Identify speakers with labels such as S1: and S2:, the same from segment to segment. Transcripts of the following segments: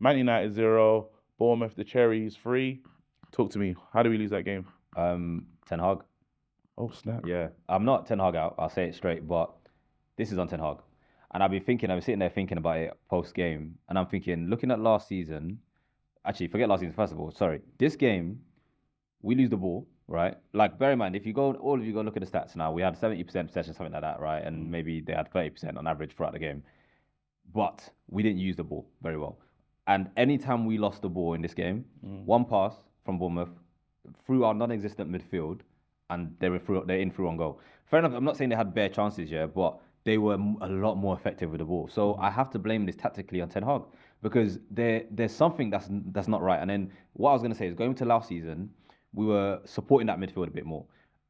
S1: Man United 0, Bournemouth, the Cherries 3. Talk to me. How do we lose that game?
S2: Ten Hag.
S1: Oh, snap.
S2: Yeah, I'm not Ten Hag out. I'll say it straight, but this is on Ten Hag. And I've been sitting there thinking about it post game, and I'm thinking, looking at last season. Actually, forget last season. First of all, sorry. This game, we lose the ball, right? Like, bear in mind, if you go, all of you go look at the stats now. We had 70% possession, something like that, right? And maybe they had 30% on average throughout the game. But we didn't use the ball very well. And anytime we lost the ball in this game, one pass from Bournemouth through our non-existent midfield, and they're in through on goal. Fair enough. I'm not saying they had bare chances, yeah, but they were a lot more effective with the ball. So I have to blame this tactically on Ten Hag because there's something that's not right. And then what I was going to say is going into last season, we were supporting that midfield a bit more.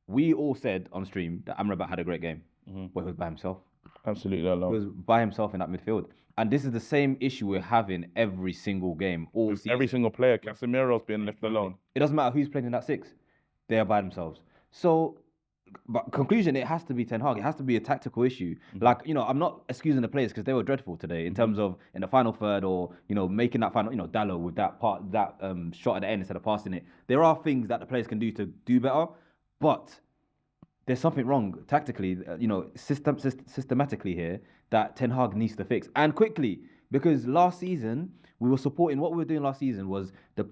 S2: We all said on stream that Amrabat had a great game, but he was by himself.
S1: Absolutely
S2: He
S1: alone.
S2: was by himself in that midfield. And this is the same issue we're having every single game, all
S1: With
S2: season.
S1: every single player, Casemiro's being left alone.
S2: It doesn't matter who's playing in that six. They are by themselves. So, but conclusion, it has to be Ten Hag. It has to be a tactical issue. Like, I'm not excusing the players because they were dreadful today in terms of in the final third or, making that final, Dallo with that shot at the end instead of passing it. There are things that the players can do to do better, but there's something wrong tactically, systematically here that Ten Hag needs to fix and quickly. Because last season we were supporting what we were doing last season was the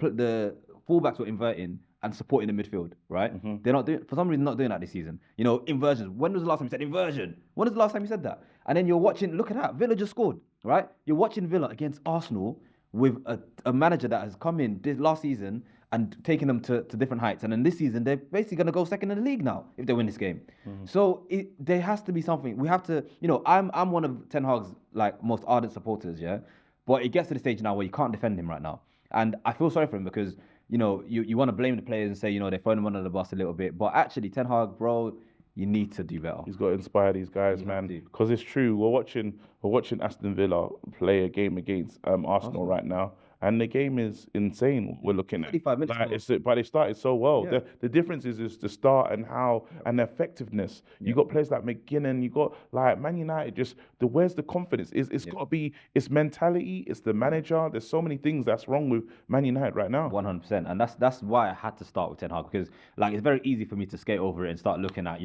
S2: fullbacks were inverting and supporting the midfield, right? They're not doing for some reason not doing that this season. Inversions. When was the last time you said inversion? When was the last time you said that? And then you're watching. Look at that. Villa just scored, right? You're watching Villa against Arsenal with a manager that has come in this last season and taking them to different heights. And then this season, they're basically going to go second in the league now if they win this game. So there has to be something. We have to, I'm one of Ten Hag's most ardent supporters, yeah? But it gets to the stage now where you can't defend him right now. And I feel sorry for him because, you want to blame the players and say, they're throwing him under the bus a little bit. But actually, Ten Hag, bro, you need to do better.
S1: He's got to inspire these guys, man. Because it's true. We're watching Aston Villa play a game against Arsenal right now. And the game is insane. We're looking at
S2: 35 minutes.
S1: but they started so well.
S2: Yeah.
S1: The difference is the start and how and the effectiveness. You got players like McGinnon. You got Man United. Just where's the confidence? It's got to be. It's mentality. It's the manager. There's so many things that's wrong with Man United right now.
S2: 100%, and that's why I had to start with Ten Hag because it's very easy for me to skate over it and start looking at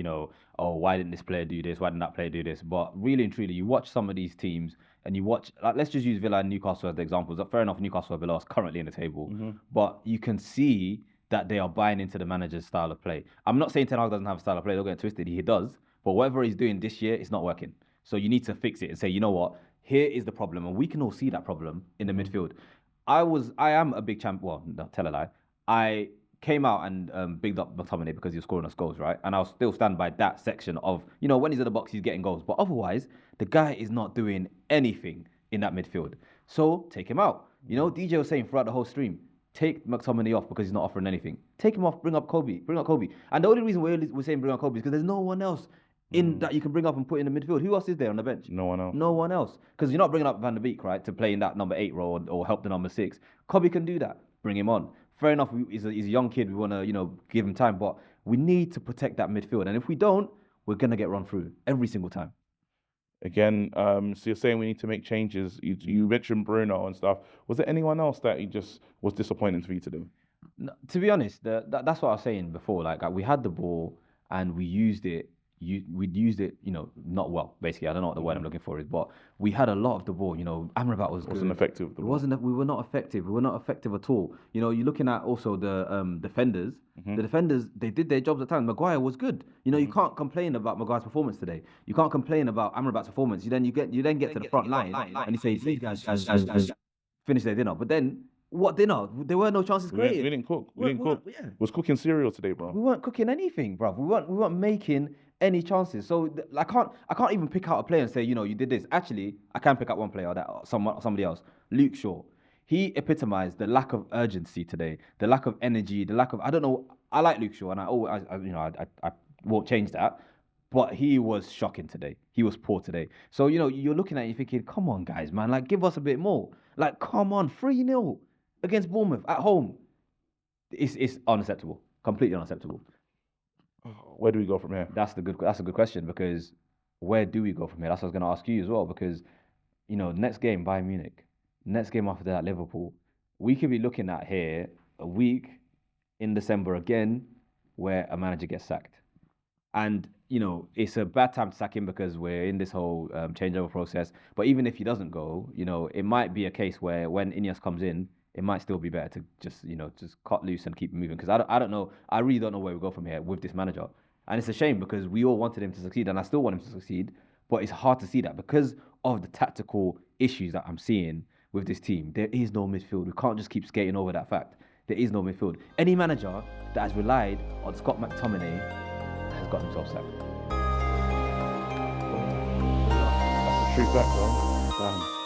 S2: why didn't this player do this? Why didn't that player do this? But really and truly, you watch some of these teams. And you watch, let's just use Villa and Newcastle as the examples. Fair enough, Newcastle and Villa are currently in the table. But you can see that they are buying into the manager's style of play. I'm not saying Ten Hag doesn't have a style of play. Don't get twisted. He does. But whatever he's doing this year, it's not working. So you need to fix it and say, you know what? Here is the problem. And we can all see that problem in the midfield. I am a big champ. Well, no, tell a lie. I came out and bigged up McTominay because he was scoring us goals, right? And I'll still stand by that section of, when he's in the box, he's getting goals. But otherwise, the guy is not doing anything in that midfield. So take him out. DJ was saying throughout the whole stream, take McTominay off because he's not offering anything. Take him off, bring up Kobe. And the only reason we're saying bring up Kobe is because there's no one else in that you can bring up and put in the midfield. Who else is there on the bench?
S1: No one else.
S2: No one else. Because you're not bringing up Van der Beek, right, to play in that number 8 role or help the number 6. Kobe can do that. Bring him on. Fair enough, he's a young kid. We want to, give him time. But we need to protect that midfield. And if we don't, we're going to get run through every single time.
S1: Again, so you're saying we need to make changes. You mentioned Bruno and stuff. Was there anyone else that he just was disappointing for you to do?
S2: No, to be honest, that's what I was saying before. We had the ball and we used it. We'd used it, not well. Basically, I don't know what the word I'm looking for is, but we had a lot of the ball. Amrabat wasn't
S1: effective.
S2: We were not effective. We were not effective at all. You're looking at also the defenders. The defenders, they did their jobs at times. Maguire was good. You can't complain about Maguire's performance today. You can't complain about Amrabat's performance. You then get to the front line and you say these guys finish their dinner. But then what dinner? There were no chances created.
S1: We didn't cook. Was cooking cereal today, bro.
S2: We weren't cooking anything, bro. We weren't making any chances. So I can't even pick out a player and say, you did this. Actually, I can pick out one player that somebody else. Luke Shaw. He epitomized the lack of urgency today, the lack of energy, the lack of I don't know. I like Luke Shaw, and I won't change that. But he was shocking today. He was poor today. So you're looking at it, you're thinking, come on, guys, man, give us a bit more. Come on, 3-0 against Bournemouth at home. It's unacceptable. Completely unacceptable.
S1: Where do we go from here?
S2: That's a good question because where do we go from here? That's what I was going to ask you as well because, next game, Bayern Munich. Next game after that, Liverpool. We could be looking at here a week in December again where a manager gets sacked. And, it's a bad time to sack him because we're in this whole changeover process. But even if he doesn't go, it might be a case where when Ineos comes in, it might still be better to just cut loose and keep moving. Because I don't know. I really don't know where we go from here with this manager. And it's a shame because we all wanted him to succeed and I still want him to succeed. But it's hard to see that because of the tactical issues that I'm seeing with this team. There is no midfield. We can't just keep skating over that fact. There is no midfield. Any manager that has relied on Scott McTominay has got himself sacked.
S1: That's a true fact, though. Damn.